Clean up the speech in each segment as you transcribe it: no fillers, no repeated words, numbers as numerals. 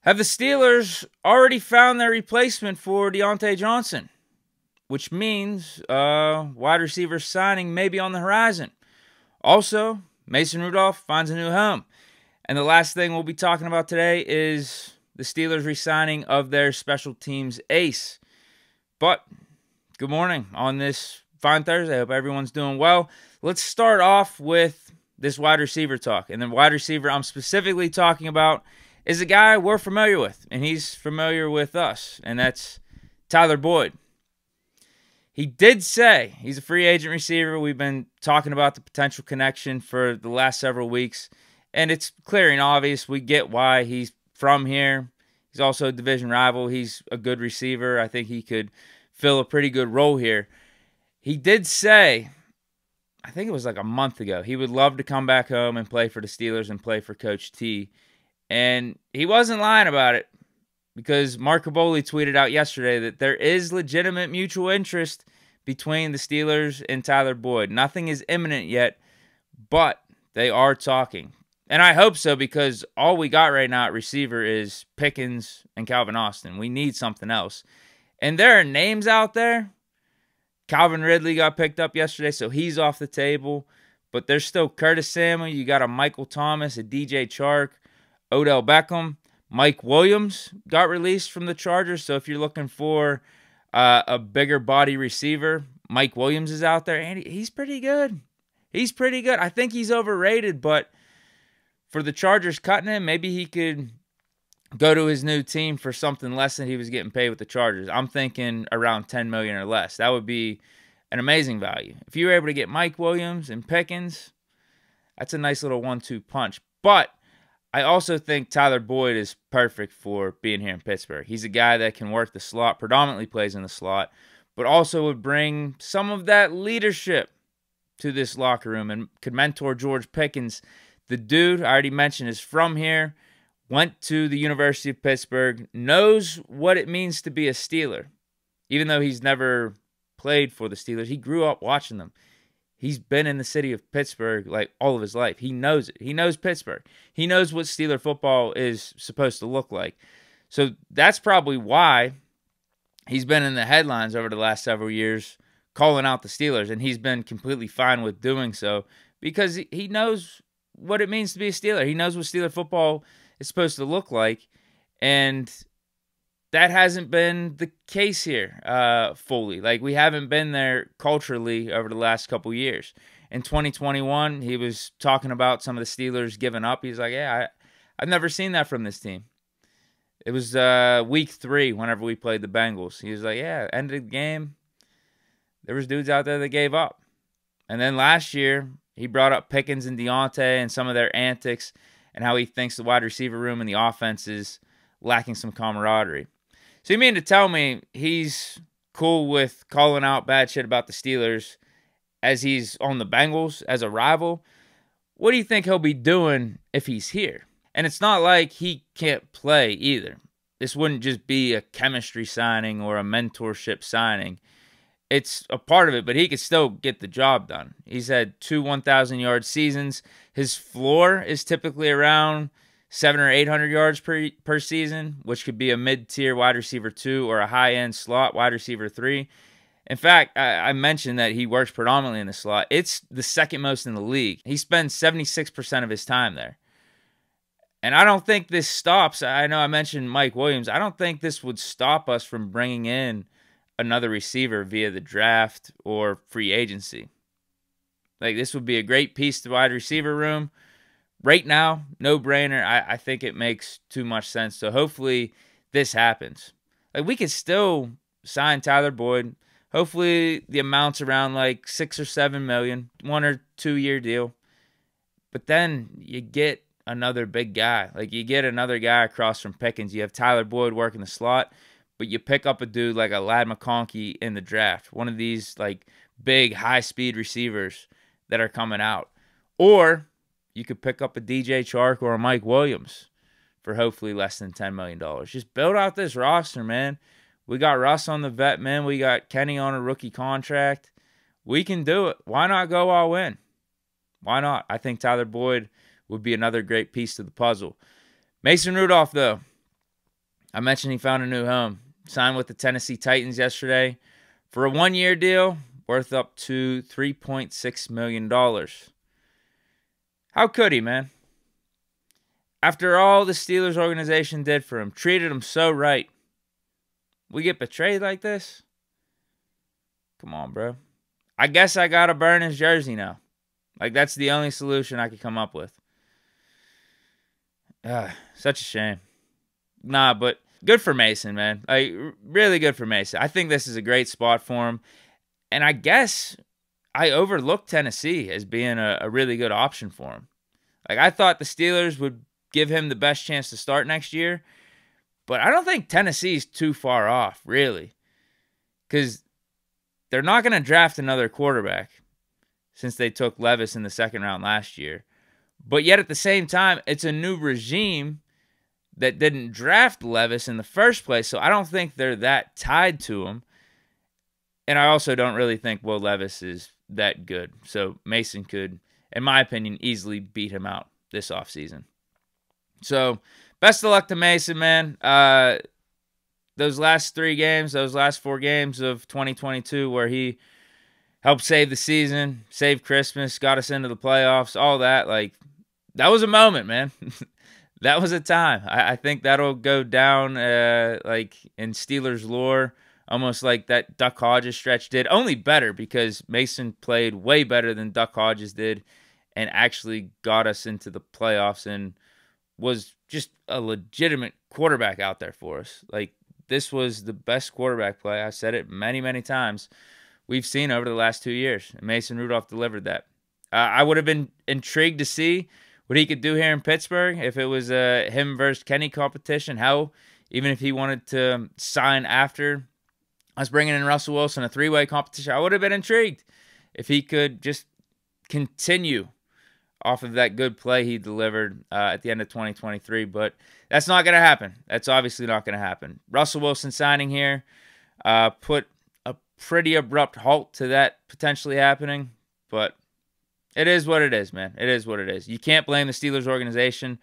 Have the Steelers already found their replacement for Deontay Johnson? Which means wide receiver signing may be on the horizon. Also, Mason Rudolph finds a new home. And the last thing we'll be talking about today is the Steelers re-signing of their special teams ace. But good morning on this fine Thursday. I hope everyone's doing well. Let's start off with this wide receiver talk. And the wide receiver I'm specifically talking about is a guy we're familiar with, and he's familiar with us, and that's Tyler Boyd. He did say he's a free agent receiver. We've been talking about the potential connection for the last several weeks, and it's clear and obvious. We get why he's from here. He's also a division rival. He's a good receiver. I think he could fill a pretty good role here. He did say, I think it was like a month ago, he would love to come back home and play for the Steelers and play for Coach T. And he wasn't lying about it, because Mark Caboli tweeted out yesterday that there is legitimate mutual interest between the Steelers and Tyler Boyd. Nothing is imminent yet, but they are talking. And I hope so, because all we got right now at receiver is Pickens and Calvin Austin. We need something else. And there are names out there. Calvin Ridley got picked up yesterday, so he's off the table. But there's still Curtis Samuel. You got a Michael Thomas, a DJ Chark, Odell Beckham. Mike Williams got released from the Chargers, so if you're looking for a bigger body receiver, Mike Williams is out there, and he's pretty good. He's pretty good. I think he's overrated, but for the Chargers cutting him, maybe he could go to his new team for something less than he was getting paid with the Chargers. I'm thinking around $10 million or less. That would be an amazing value. If you were able to get Mike Williams and Pickens, that's a nice little 1-2 punch. But I also think Tyler Boyd is perfect for being here in Pittsburgh. He's a guy that can work the slot, predominantly plays in the slot, but also would bring some of that leadership to this locker room and could mentor George Pickens. The dude, I already mentioned, is from here, went to the University of Pittsburgh, knows what it means to be a Steeler. Even though he's never played for the Steelers, he grew up watching them. He's been in the city of Pittsburgh like all of his life. He knows it. He knows Pittsburgh. He knows what Steeler football is supposed to look like. So that's probably why he's been in the headlines over the last several years calling out the Steelers, and he's been completely fine with doing so because he knows what it means to be a Steeler. He knows what Steeler football is supposed to look like, and that hasn't been the case here fully. Like, we haven't been there culturally over the last couple years. In 2021, he was talking about some of the Steelers giving up. He's like, yeah, I've never seen that from this team. It was week 3 whenever we played the Bengals. He was like, yeah, end of the game, there was dudes out there that gave up. And then last year, he brought up Pickens and Deontay and some of their antics and how he thinks the wide receiver room and the offense is lacking some camaraderie. So you mean to tell me he's cool with calling out bad shit about the Steelers as he's on the Bengals as a rival? What do you think he'll be doing if he's here? And it's not like he can't play either. This wouldn't just be a chemistry signing or a mentorship signing. It's a part of it, but he could still get the job done. He's had 2 1,000-yard seasons. His floor is typically around 700 or 800 yards per season, which could be a mid-tier wide receiver 2 or a high-end slot wide receiver 3. In fact, I mentioned that he works predominantly in the slot. It's the second most in the league. He spends 76% of his time there. And I don't think this stops. I know I mentioned Mike Williams. I don't think this would stop us from bringing in another receiver via the draft or free agency. Like, this would be a great piece to the wide receiver room. Right now, no-brainer. I think it makes too much sense. So hopefully this happens. Like, we could still sign Tyler Boyd. Hopefully the amount's around like $6 or $7 million, 1 or 2 year deal. But then you get another big guy. Like, you get another guy across from Pickens. You have Tyler Boyd working the slot, but you pick up a dude like a Ladd McConkey in the draft. One of these like big high-speed receivers that are coming out. Or you could pick up a DJ Chark or a Mike Williams for hopefully less than $10 million. Just build out this roster, man. We got Russ on the vet, man. We got Kenny on a rookie contract. We can do it. Why not go all in? Why not? I think Tyler Boyd would be another great piece to the puzzle. Mason Rudolph, though, I mentioned he found a new home. Signed with the Tennessee Titans yesterday for a 1-year deal worth up to $3.6 million. How could he, man? After all the Steelers organization did for him, treated him so right, we get betrayed like this? Come on, bro. I guess I gotta burn his jersey now. Like, that's the only solution I could come up with. Such a shame. Nah, but good for Mason, man. Like, really good for Mason. I think this is a great spot for him. And I guess I overlooked Tennessee as being a really good option for him. Like, I thought the Steelers would give him the best chance to start next year. But I don't think Tennessee's too far off, really. Because they're not going to draft another quarterback since they took Levis in the second round last year. But yet at the same time, it's a new regime that didn't draft Levis in the first place, so I don't think they're that tied to him. And I also don't really think Will Levis is that good. So Mason could, in my opinion, easily beat him out this offseason. So best of luck to Mason, man. Those last 4 games of 2022 where he helped save the season, save Christmas, got us into the playoffs, all that, like, that was a moment, man. That was a time. I think that'll go down like in Steelers lore, almost like that Duck Hodges stretch did. Only better because Mason played way better than Duck Hodges did and actually got us into the playoffs and was just a legitimate quarterback out there for us. Like, this was the best quarterback play. I've said it many, many times. We've seen over the last 2 years. And Mason Rudolph delivered that. I would have been intrigued to see what he could do here in Pittsburgh if it was a him versus Kenny competition. Hell, even if he wanted to sign after us bringing in Russell Wilson, a 3-way competition, I would have been intrigued if he could just continue off of that good play he delivered at the end of 2023. But that's not going to happen. That's obviously not going to happen. Russell Wilson signing here put a pretty abrupt halt to that potentially happening. But it is what it is, man. It is what it is. You can't blame the Steelers organization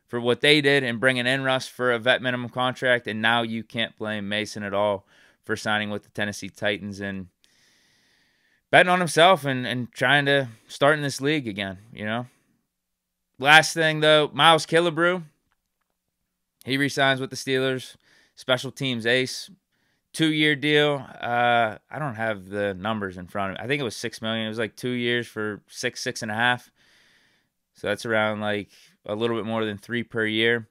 for what they did in bringing in Russ for a vet minimum contract, and now you can't blame Mason at all for signing with the Tennessee Titans and betting on himself and trying to start in this league again, you know? Last thing, though, Miles Killebrew, he re-signs with the Steelers, special teams ace. 2-year deal. I don't have the numbers in front of me. I think it was $6 million. It was like 2 years for six and a half. So that's around like a little bit more than 3 per year.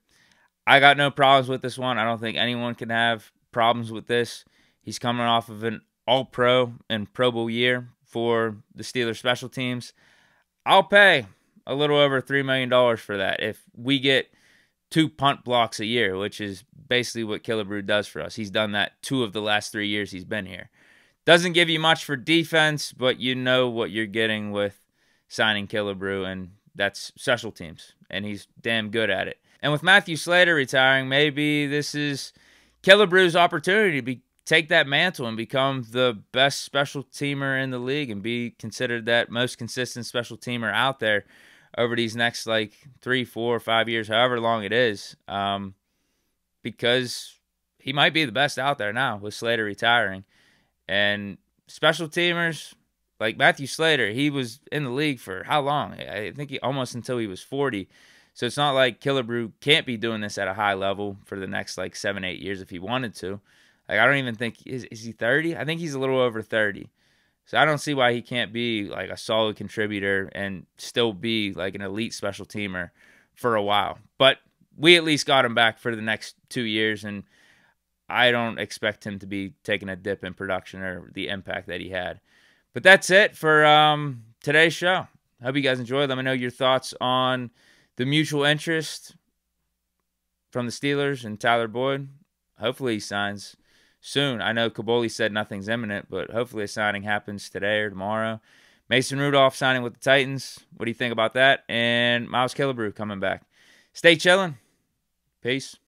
I got no problems with this one. I don't think anyone can have problems with this. He's coming off of an All-Pro and Pro Bowl year for the Steelers special teams. I'll pay a little over $3 million for that if we get 2 punt blocks a year, which is basically what Killebrew does for us. He's done that 2 of the last 3 years he's been here. Doesn't give you much for defense, but you know what you're getting with signing Killebrew, and that's special teams, and he's damn good at it. And with Matthew Slater retiring, maybe this is Killebrew's opportunity to take that mantle and become the best special teamer in the league and be considered that most consistent special teamer out there over these next like 3, 4, 5 years, however long it is, because he might be the best out there now with Slater retiring. And special teamers like Matthew Slater, he was in the league for how long? I think he almost until he was 40. So it's not like Killebrew can't be doing this at a high level for the next like 7, 8 years if he wanted to. Like, I don't even think, is he 30? I think he's a little over 30. So I don't see why he can't be like a solid contributor and still be like an elite special teamer for a while. But we at least got him back for the next 2 years, and I don't expect him to be taking a dip in production or the impact that he had. But that's it for today's show. I hope you guys enjoyed. Let me know your thoughts on the mutual interest from the Steelers and Tyler Boyd. Hopefully he signs soon. I know Kaboli said nothing's imminent, but hopefully a signing happens today or tomorrow. Mason Rudolph signing with the Titans. What do you think about that? And Miles Killebrew coming back. Stay chilling. Peace.